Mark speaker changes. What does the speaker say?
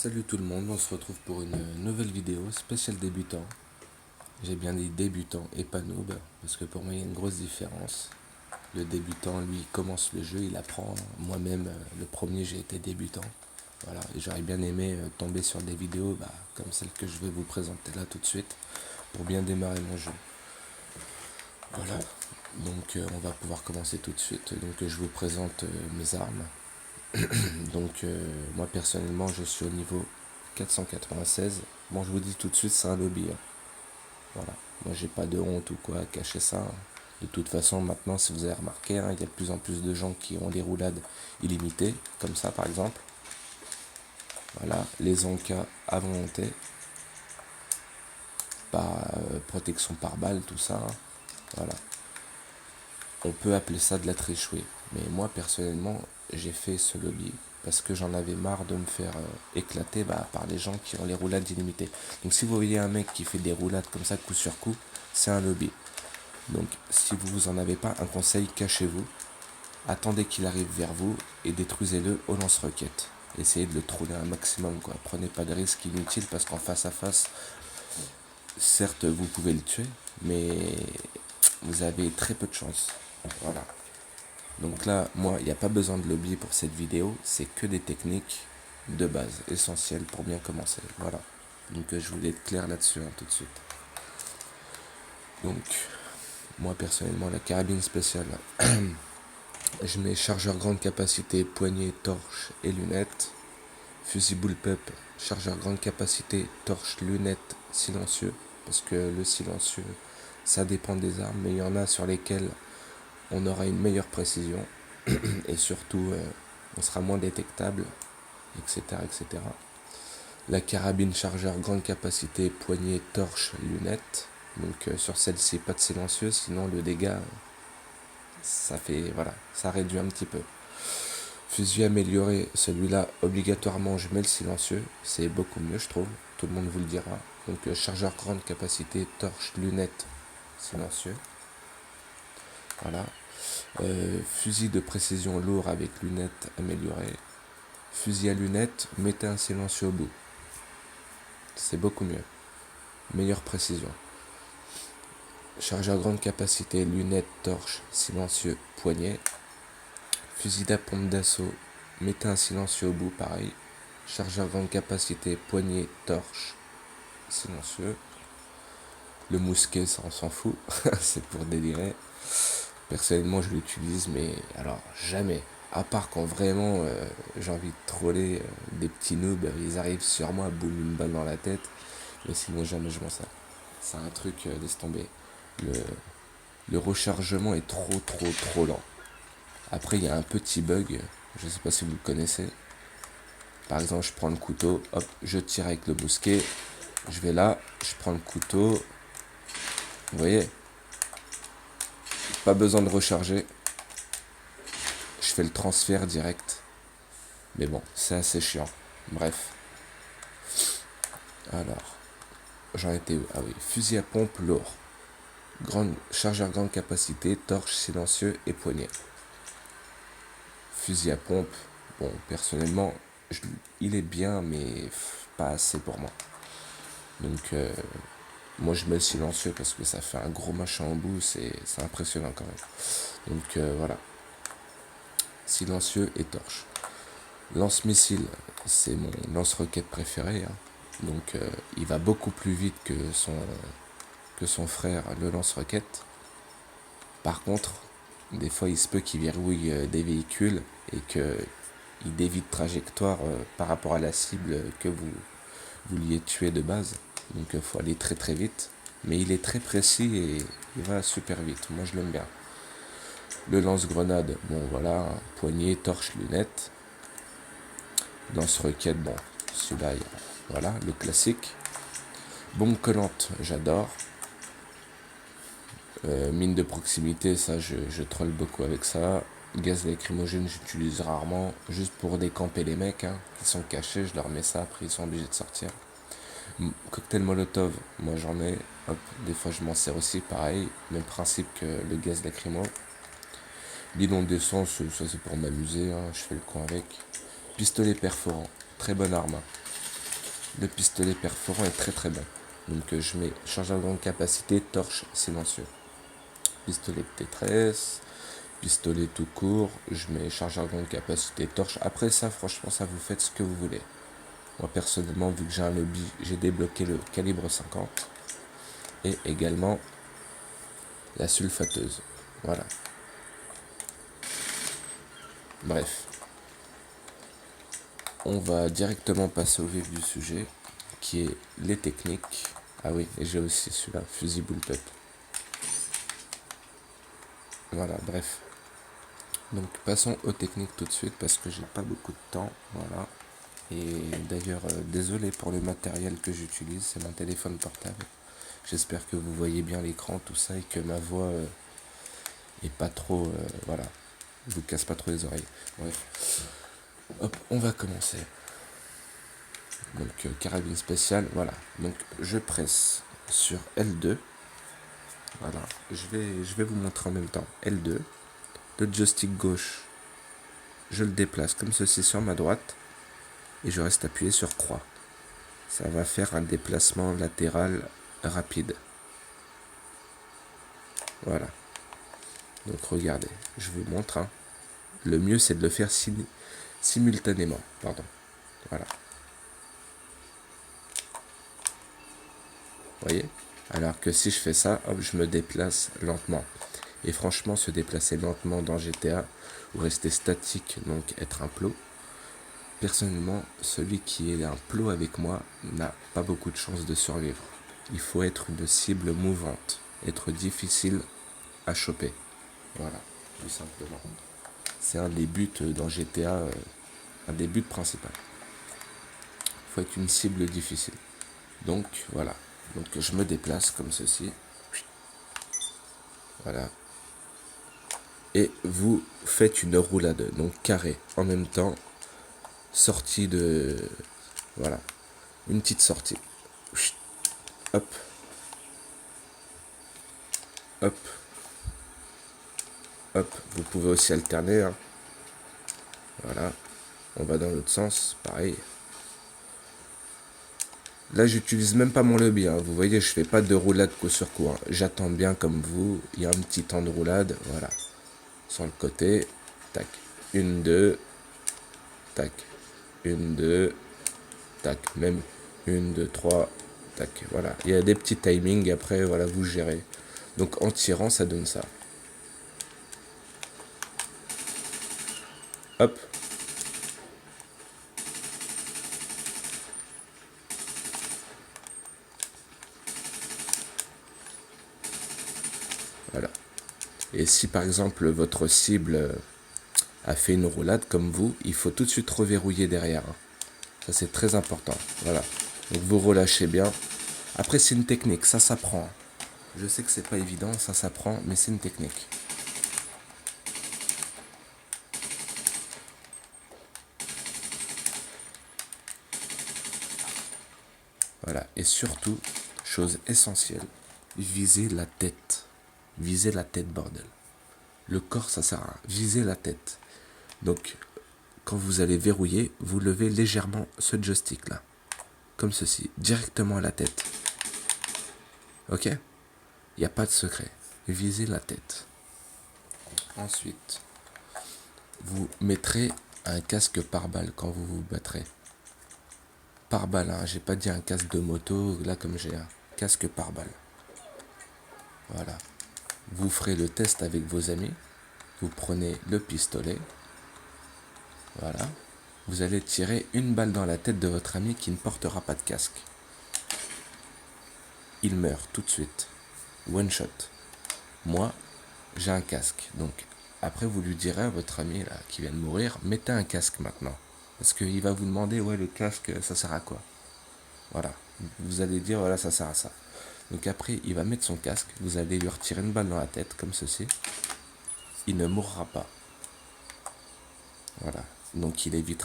Speaker 1: Salut tout le monde, on se retrouve pour une nouvelle vidéo spéciale débutant. J'ai bien dit débutant et pas noob, parce que pour moi il y a une grosse différence. Le débutant, lui, commence le jeu, il apprend. Moi-même, le premier, j'ai été débutant. Voilà, et j'aurais bien aimé tomber sur des vidéos comme celle que je vais vous présenter là tout de suite, pour bien démarrer mon jeu. Voilà, donc on va pouvoir commencer tout de suite. Donc je vous présente mes armes. Donc moi personnellement je suis au niveau 496. Bon, je vous dis tout de suite, c'est un lobby, hein. Voilà, moi j'ai pas de honte ou quoi à cacher ça, hein. De toute façon maintenant, si vous avez remarqué, hein, il y a de plus en plus de gens qui ont des roulades illimitées, comme ça par exemple. Voilà, les encas à volonté, par protection par balle, tout ça, hein. Voilà, on peut appeler ça de la tricherie. Mais moi personnellement, j'ai fait ce lobby parce que j'en avais marre de me faire éclater par les gens qui ont les roulades illimitées. Donc si vous voyez un mec qui fait des roulades comme ça coup sur coup, c'est un lobby. Donc si vous en avez pas, un conseil, cachez-vous, attendez qu'il arrive vers vous et détruisez-le au lance-roquette. Essayez de le troller un maximum, quoi. Prenez pas de risques inutiles parce qu'en face à face, certes vous pouvez le tuer, mais vous avez très peu de chance. Voilà. Donc là, moi, il n'y a pas besoin de lobby pour cette vidéo, c'est que des techniques de base, essentielles pour bien commencer. Voilà. Donc je voulais être clair là-dessus, hein, tout de suite. Donc, moi personnellement, la carabine spéciale, je mets chargeur grande capacité, poignée, torche et lunettes. Fusil bullpup, chargeur grande capacité, torche, lunettes, silencieux. Parce que le silencieux, ça dépend des armes, mais il y en a sur lesquelles on aura une meilleure précision. Et surtout, on sera moins détectable, etc., etc. La carabine chargeur grande capacité, poignée, torche, lunettes. Donc sur celle-ci, pas de silencieux, sinon le dégât, ça fait, voilà, ça réduit un petit peu. Fusil amélioré, celui-là, obligatoirement, je mets le silencieux, c'est beaucoup mieux, je trouve, tout le monde vous le dira. Donc chargeur grande capacité, torche, lunettes, silencieux. Voilà. Fusil de précision lourd avec lunettes améliorées. Fusil à lunettes, mettez un silencieux au bout. C'est beaucoup mieux. Meilleure précision. Chargeur grande capacité, lunettes, torche, silencieux, poignet. Fusil à pompe d'assaut, mettez un silencieux au bout, pareil. Chargeur grande capacité, poignet, torche, silencieux. Le mousquet, ça on s'en fout, c'est pour délirer. Personnellement, je l'utilise, mais alors jamais. À part quand vraiment j'ai envie de troller des petits noobs, ils arrivent sur moi, boum, une balle dans la tête. Mais sinon, jamais je m'en sers. C'est un truc, laisse tomber. Le, le rechargement est trop lent. Après, il y a un petit bug, je sais pas si vous le connaissez. Par exemple, je prends le couteau, hop, je tire avec le mousquet. Je vais là, je prends le couteau. Vous voyez, pas besoin de recharger. Je fais le transfert direct. Mais bon, c'est assez chiant. Bref. Alors, j'en étais où? Ah oui, fusil à pompe lourd. Chargeur grande capacité, torche, silencieux et poignet. Fusil à pompe, bon, personnellement, il est bien, mais pas assez pour moi. Donc, moi je mets le silencieux parce que ça fait un gros machin au bout, c'est impressionnant quand même. Donc voilà, silencieux et torche. Lance-missile, c'est mon lance-roquette préféré, hein. Donc il va beaucoup plus vite que son frère, le lance-roquette. Par contre, des fois il se peut qu'il verrouille des véhicules et qu'il dévie de trajectoire par rapport à la cible que vous vouliez tuer de base. Donc il faut aller très vite. Mais il est très précis et il va super vite. Moi je l'aime bien. Le lance-grenade, bon voilà, poignée, torche, lunettes. Lance-roquette, bon, celui-là, voilà, le classique. Bombe collante, j'adore. Mine de proximité, ça je troll beaucoup avec ça. Gaz lacrymogène, j'utilise rarement, juste pour décamper les mecs hein, qui sont cachés, je leur mets ça, après ils sont obligés de sortir. Cocktail molotov, moi j'en ai, hop, des fois je m'en sers aussi, pareil, même principe que le gaz lacrymo. Bidon d'essence, ça c'est pour m'amuser, hein, je fais le con avec. Pistolet perforant, très bonne arme. Le pistolet perforant est très bon. Donc je mets chargeur grande capacité, torche, silencieux. Pistolet de T13, pistolet tout court, je mets chargeur grande capacité, torche. Après ça, franchement, ça vous faites ce que vous voulez. Moi personnellement, vu que j'ai un lobby, j'ai débloqué le calibre 50 et également la sulfateuse. Voilà. Bref. On va directement passer au vif du sujet, qui est les techniques. Ah oui, et j'ai aussi celui-là, fusil bullpup. Voilà, bref. Donc passons aux techniques tout de suite parce que j'ai pas beaucoup de temps. Voilà. Et d'ailleurs, désolé pour le matériel que j'utilise, c'est mon téléphone portable. J'espère que vous voyez bien l'écran, tout ça, et que ma voix est pas trop... voilà, vous casse pas trop les oreilles. Bref. Hop, on va commencer. Donc carabine spéciale, voilà. Donc je presse sur L2. Voilà, je vais vous montrer en même temps. L2. Le joystick gauche, je le déplace comme ceci sur ma droite. Et je reste appuyé sur croix. Ça va faire un déplacement latéral rapide. Voilà. Donc regardez, je vous montre. Hein. Le mieux c'est de le faire simultanément. Pardon. Voilà. Vous voyez? Alors que si je fais ça, hop, je me déplace lentement. Et franchement, se déplacer lentement dans GTA ou rester statique, donc être un plot, personnellement, celui qui est un plot avec moi n'a pas beaucoup de chances de survivre. Il faut être une cible mouvante, être difficile à choper. Voilà, tout simplement. C'est un des buts dans GTA, un des buts principaux. Il faut être une cible difficile. Donc voilà, donc je me déplace comme ceci. Voilà. Et vous faites une roulade, donc carré, en même temps, sortie de... Voilà, une petite sortie. Hop. Hop. Hop. Vous pouvez aussi alterner. Hein. Voilà. On va dans l'autre sens, pareil. Là, j'utilise même pas mon lobby. Hein. Vous voyez, je fais pas de roulade coup sur coup. Hein. J'attends bien comme vous. Il y a un petit temps de roulade. Voilà. Sur le côté. Tac. 1, 2. Tac. 1, 2. Tac. Même 1, 2, 3. Tac. Voilà. Il y a des petits timings. Après, voilà, vous gérez. Donc, en tirant, ça donne ça. Hop. Voilà. Et si par exemple votre cible a fait une roulade comme vous, il faut tout de suite reverrouiller derrière. Hein. Ça c'est très important. Voilà. Donc vous relâchez bien. Après c'est une technique, ça s'apprend. Je sais que c'est pas évident, ça s'apprend, mais c'est une technique. Voilà. Et surtout, chose essentielle, visez la tête. Visez la tête, bordel. Le corps, ça sert à rien. Visez la tête. Donc, quand vous allez verrouiller, vous levez légèrement ce joystick là. Comme ceci, directement à la tête. Ok? Il n'y a pas de secret. Visez la tête. Ensuite, vous mettrez un casque pare-balles quand vous vous battrez. Pare-balles, hein. J'ai pas dit un casque de moto, là comme j'ai un casque pare-balles. Voilà. Vous ferez le test avec vos amis. Vous prenez le pistolet. Voilà. Vous allez tirer une balle dans la tête de votre ami qui ne portera pas de casque. Il meurt tout de suite. One shot. Moi, j'ai un casque. Donc, après, vous lui direz à votre ami là, qui vient de mourir, mettez un casque maintenant. Parce qu'il va vous demander, ouais, le casque, ça sert à quoi? Voilà. Vous allez dire, voilà, ça sert à ça. Donc après, il va mettre son casque. Vous allez lui retirer une balle dans la tête, comme ceci. Il ne mourra pas. Voilà. Donc il évitera